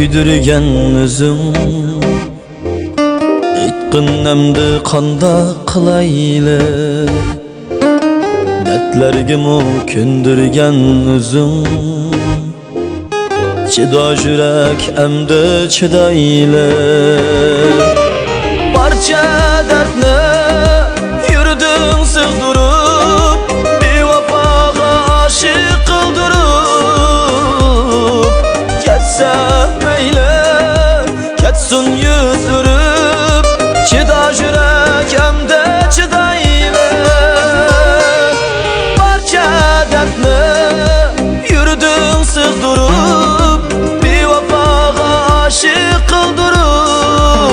kuydirgen özüm Aytqin emdi qanda qilayli Dertlergimi kündirgen özüm Çida yürek emdi çidayli Barcha dertni yurding sig'dirib Bevafoga aşık qildirib Ketsa mayli ketsin yuz urib Chida yurek emdi chidayli Barcha dertni yurding sig'dirib Bevafoga aşık qildirib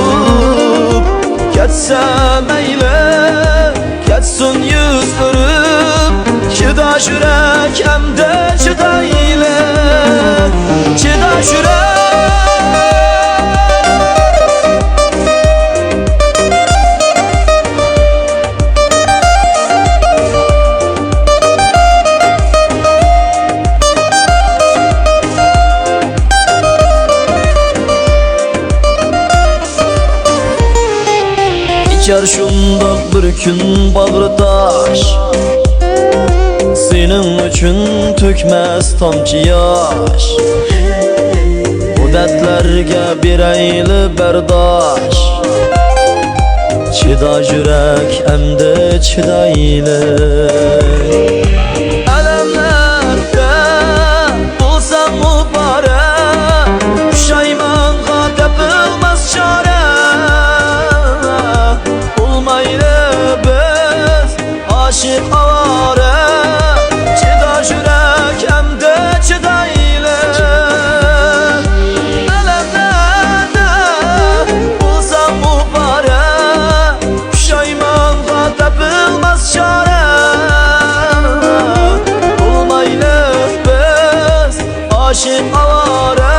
Ketsa mayli ketsin yuz urib Chida yurek emdi chidayli Chida yurek İçer şundaq bir gün bağrı taş Senin üçün tökmez tomchi yosh Bu dertlerge bireyli berdaş Chida yürek emdi chidayli Alamlarda bulsam muborak Pushaymonga topilmas chora Bulmayli biz aşık avara Chida yürek emdi chidayli Alamlarda bulsam muborak Pushaymonga topilmas chora Bulmayli biz aşık avara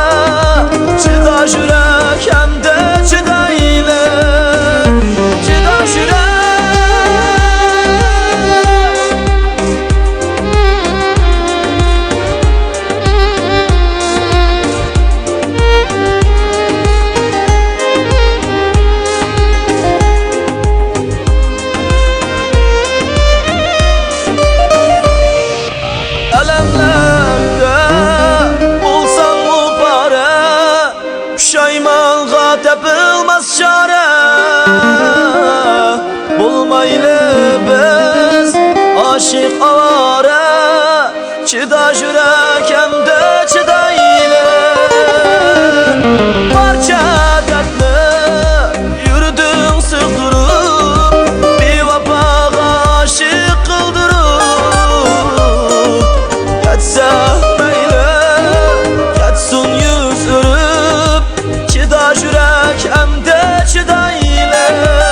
Chida yürek emdi chidayli Chida yurek Pushaymonga topilmas chora Bulmayli biz aşık avara Chida yurek emdi chidayli Barcha dertni yurding sig'dirib Bevafoga aşık qildirib Ketsa mayli ketsin yuz urib Chida yurek emdi chidayli